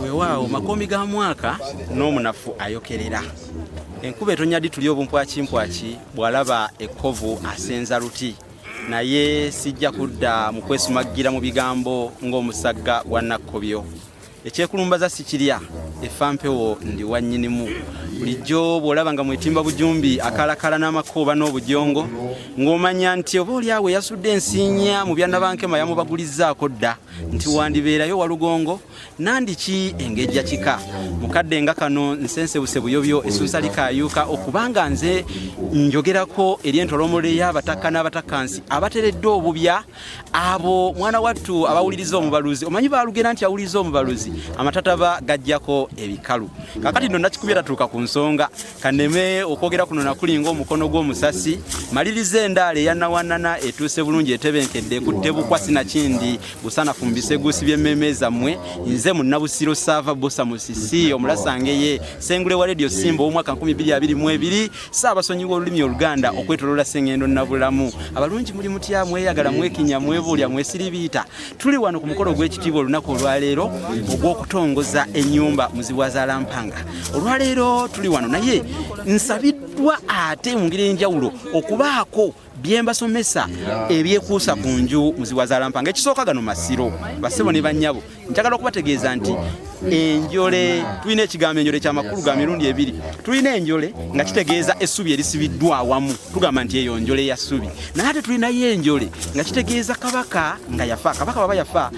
Weewaawo makomi ga mwaka n'omunafu ayokerera. Enkuba etonyadi tuli obumpwaki bw'alaba ekkovu asenza luti. Naye sijja kudda mu kwesumagira mu bigambo ng'omusagga wa Nakkobyo. Ekyekulumbaza sikirya effampewo ndi wannyinimu. Bulijjo bw'olaba nga mwetimba bujumbi akalakala n'amakuba n'obujongo ng'omanya nti oba oli awo yasudde ensinya mu byannabankema yamubagulizzaako dda nti wandibeerayo walugongo nandiki engejja kika. Mukadde nga kano nsensebuse buyobyo essuusa likaayuuka okubanga nze njogerako eri entolomole y'abatakka n'abatakkansi abateredde obubya abo mwana wattu abawuliriza omubaluzi omanyi baalugera nti awuliriza omubaluzi amatataba gajjako ebikalu. Kakati nno nakikubye tatuuka ku nsonga kaneme okwogera kuno nakulinga omukono gw'omusasi maliriza endaala eyannawanana etuuse bulungi etebenkedde ekutte bukwasi nakindi busana fumbise guusibye emmeme zammwe nze munnabusiro Saava Bosa Musisi omulasange Sengule wa Radio Simba omwaka 2022 Ssaabasonyiwa olulimi Oluganda okwetolola Sengendo Nabulamu. Abalungi muli mutya mweyagala mwekinya mwebulya mwesiribiita. Tuli wano ku mukolo gw'ekitiibwa olunaku olwaleero ogw'okutongoza ennyumba Muzibuwazala Mpanga. Olwaleero tuli wano naye nsabiddwa ate mu ngeri enjawulo okubaako byembasomesa ebyekuusa ku nju Muzibuwazala Mpanga. Ekisooka gano masiro basebo ne bannyabo njagala okubategeeza nti enjole tulina ekigambo enjole ky'amakulu ga mirundi ebiri. Tulina enjole nga kitegeeza essubi erisibiddwa awamu tugamba nti eyo njole ya ssubi, naye ate tulinayo enjole nga kitegeeza kabaka nga yafa. Kabaka baba yafa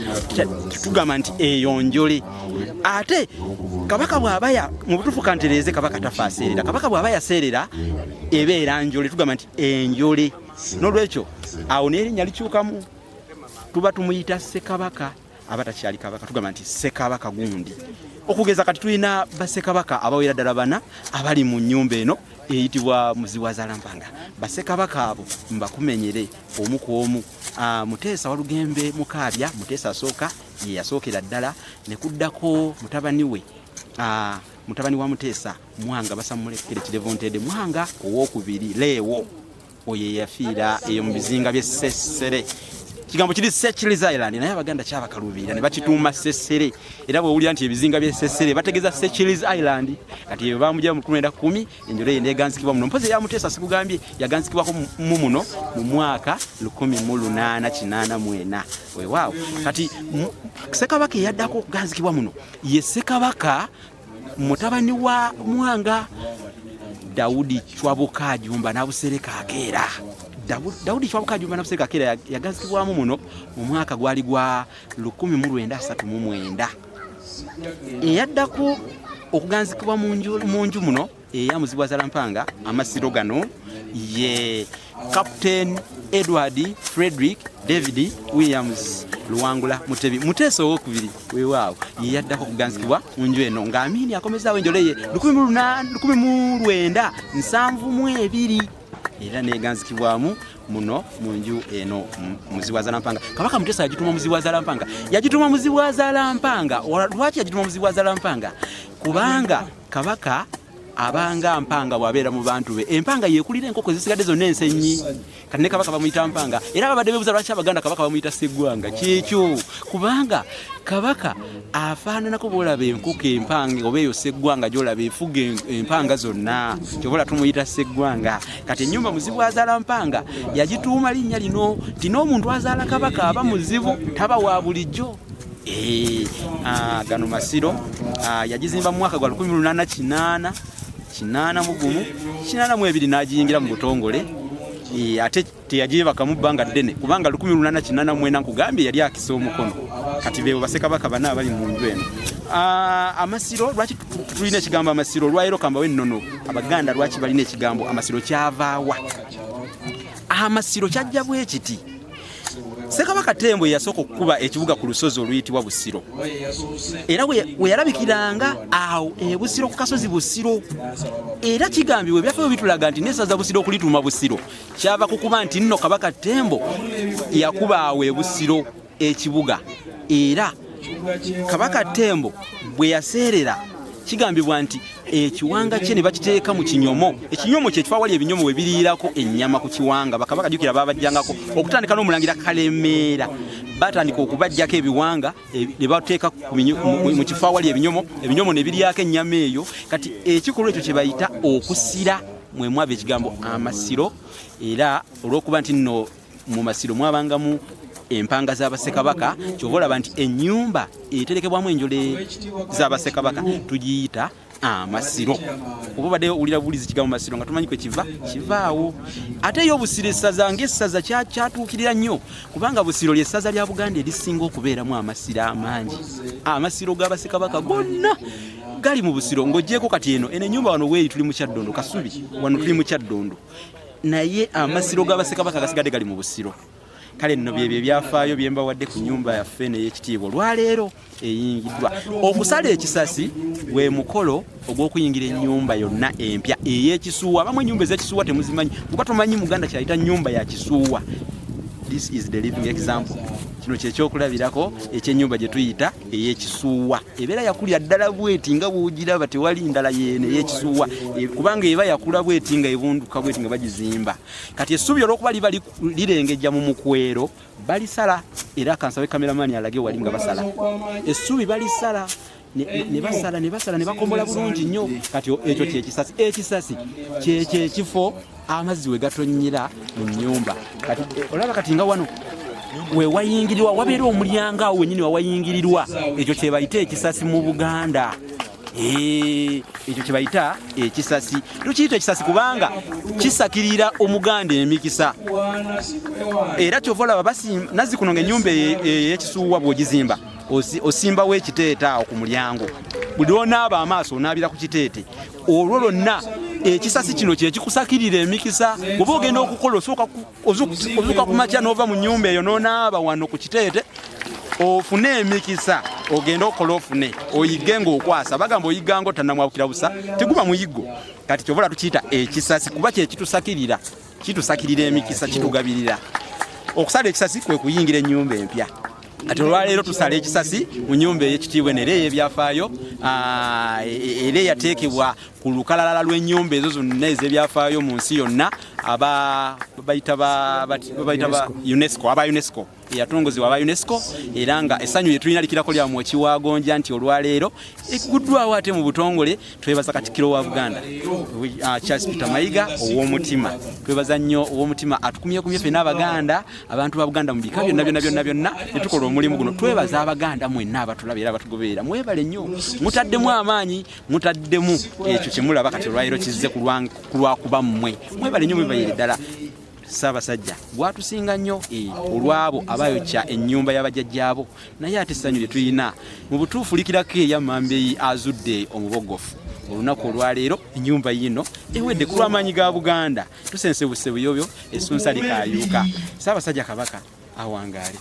tugamba nti eyo njole. Ate kabaka bw'aba mu butuufu kantereeze kabaka tafa aseerera. Kabaka bw'aba yaseerera ebeera njole tugamba nti enjole. N'olwekyo awo n'erinnya likyukamu tuba tumuyita Ssekabaka abatakyali kabaka tugamba nti Ssekabaka gundi. Okugeza kati tulina bassekabaka abawera ddala bana abali mu nnyumba eno eyitibwa Muzibuwazala Mpanga. Bassekabaka abo mbakumenyere omu ku omu. Muteesa Walugembe Mukaabya, Muteesa asooka ye yasookera ddala ne kuddako mutabani we mutabani wa Muteesa Mwanga basamulekere Kirevontede Mwanga owookubiri Leewo oye yafiira eyo mu bizinga bye Ssessere. Kigambo kiri Seychelles Island naye Abaganda kyabakaluubirira ne bakituuma Ssessere. Era bw'owulira nti ebizinga bye Ssessere bategeeza Seychelles Island. Kati eyo bamujja mu 1910 enjole y'eneeganzikibwa muno. Mpozi ya Muteesa sikugambye yaganzikibwako mu muno mu mwaka 1884. Weewaawo kati Ssekabaka eyaddako okuganzikibwa muno ye Ssekabaka mutabani wa Mwanga Daudi Chwabukaajumba Nabusereka Akeera. Daudi Chwabukaajumba Nabusereka Akeera yaganzikibwamu muno mu mwaka gwali gwa 1939. Eyaddako okuganzikibwa mu nju muno eya Muzibuwazala Mpanga amasiro gano ye Captain Edward Frederick David Williams Luwangula Mutebi. Muteesa owookubiri weewaawo ye yaddako okuganzikibwa mu nju eno nga Amini akomezaawo enjole ye 1972 era neeganzikibwamu muno mu nju eno Muzibuwazala Mpanga. Kabaka Muteesa yagituma Muzibuwazala Mpanga. Yagituma Muzibuwazala Mpanga. Lwaki yagituma Muzibuwazala Mpanga? Kubanga kabaka abanga Mpanga bwabeera mu bantu be. Empanga yekulira enkoko zisigadde zonna ensenyi. Kati ne kabaka bamuyita Mpanga. Era babadde beebuuza lwaki Abaganda kabaka bamuyita Sseggwanga. Kyekyo kubanga kabaka afaananako bw'olaba enkoko empanga oba eyo Sseggwanga gy'olaba efuga empanga zonna. Kyobola tumuyita Sseggwanga. Kati ennyumba Muzibuwazala Mpanga yagituuma linnya lino nti n'omuntu azaala kabaka aba muzibu taba wa bulijjo. Gano masiro yagizimba mu mwaka gwa 1882 n'agiyingira mu butongole. Ate teyagibaka mu bbanga ddene kubanga 1884 nkugambye yali akisa omukono. Kati beebo Bassekabaka bana abali mu nju eno. Amasiro lwaki tulina ekigambo amasiro lwayiro kambawe nnono Abaganda lwaki balina ekigambo amasiro kyavaawa? Amasiro kyajja bwe kiti Ssekabaka Tembo yasooka okukuba ekibuga ku lusozi oluyitibwa Busiro. Era we yalabikiranga awo Busiro ku kasozi Busiro. Era kigambibwe byafeyo bitulaga nti n'essaza Busiro okulituuma Busiro kyava kukuba nti nno Kabaka Tembo yakuba awo Busiro ekibuga. Era Kabaka Tembo bwe yaseerera kigambibwa nti ekiwanga kye ne bakiteeka mu kinyomo. Ekinyomo kye kifaa wali ebinyomo we biriirako ennyama ku kiwanga. Bakabaka jjukira babajjangako okutandika n'omulangira Kalemeera batandika okubajjako ebiwanga ne bateeka mu kifaa wali ebinyomo ne biryako ennyama eyo. Kati ekikolwa ekyo kye bayita okusira mwe mwava ekigambo amasiro, era olw'okuba nti nno mu masiro mwabangamu empanga z'Abassekabaka, kyova olaba nti ennyumba eterekebwamu enjole z'Abassekabaka tugiyita amasiro. Oba badde owulira bulizi kigambo masiro nga tumanyi kwe kivaawo. Ate yo obusiro essaza ng'essaza kyatuukirira nnyo, kubanga busiro ly'essaza lya Buganda erisinga okubeeramu amasiro amangi. Amasiro g'Abassekabaka gonna gali mu busiro. Ng'oggyeko kati eno ennyumba wano weeri tuli mu Kyaddondo Kasubi, wano tuli mu Kyaddondo, naye amasiro g'Abassekabaka gasigadde gali mu busiro. Kale nno byebyo ebyafaayo bye mbawadde ku nnyumba yaffe n'ey'ekitiibwa olwaleero eyingiddwa. Okusala ekisasi gwe mukolo ogw'okuyingira ennyumba yonna empya ey'ekisuuwa. Abamu ennyumba ez'ekisuuwa temuzimanyi, kuba tomanyi Muganda kyayita nnyumba ya kisuuwa. This is the living example. Kino kyekyokulabirako ekyennyumba gye tuyita ey'ekisuuwa. Ebeera yakulya ddala bweti nga bw'ogiraba tewali ndala yeene ey'ekisuuwa, kubanga eba yakula bweti nga ebunduka bweti nga bagizimba. Kati essubi olw'okuba liba lirengejja mu mukwero balisala, era kansabe kameramaani alage wali nga basala essubi balisala ne basala ne bakombola bulungi nnyo. Kati ekyo kyekisasi. Ekisasi kyekifo amazzi we gatonnyera mu nnyumba. Kati olaba kati nga wano we wayingirirwa wabeera omulyango awo wennyini wawayingirirwa, ekyo kye bayita ekisasi mu Buganda. Ekyo kye bayita ekisasi. Tukiyita ekisasi kubanga kisakirira Omuganda emikisa, era kyova olaba Nazzikuno ng'ennyumba ey'ekisuuwa bw'ogizimba osimbawo ekiteeta awo ku mulyango, buli lw'onaaba amaaso onaabira ku kiteete. Olwo lwonna ekisasi kino kye kikusakirira emikisa. Bw'oba ogenda okukola ozuuka ku makya n'ova mu nnyumba eyo n'onaaba wano ku kiteete ofune emikisa, ogenda okola ofune oyigge ng'okwasa. Bagamba oyigga ng'otannamwabukira busa teguba muyiggo. Kati kyova tukiyita ekisasi kuba kye kitusakirira emikisa, kitugabirira. Okusala ekisasi kwe kuyingira ennyumba empya. Kati olwaleero tusala ekisasi mu nnyumba ey'ekitiibwa era ey'ebyafaayo, era eyateekebwa ku lukalala lw'ennyumba ezo zonna ez'ebyafaayo mu nsi yonna, bayita ba UNESCO, aba UNESCO, eyatongozebwa aba UNESCO, era nga essanyu lye tulina likirako lya Mwokiwagonja nti olwaleero ekuguddwawo ate mu butongole. Twebaza Katikkiro wa Buganda Charles Peter Mayiga ow'omutima. Twebaza nnyo ow'omutima atukumyekumye ffenna Abaganda, abantu ba Buganda mu bika byonna ne tukola omulimu guno. Twebaza Abaganda mwenna abatulabira abatugoberera, mwebale nnyo, mutaddemu amaanyi, mutaddemu ekyo kye mulaba kati olwaleero kizze ku lwakuba mmwe. Mwebale nnyo, mwebayire ddala. Ssaabasajja gwatusinga nnyo olw'abo abayokya ennyumba y'abajjajjaabo, naye ate essanyu lye tulina mu butuufu likirako ey'Amambeyi azudde omubogofu. Olunaku olwaleero ennyumba yino ewedde ku lw'amaanyi ga Buganda. Tusensebuse buyobyo, essunsa likaayuuka. Ssaabasajja Kabaka awangaale.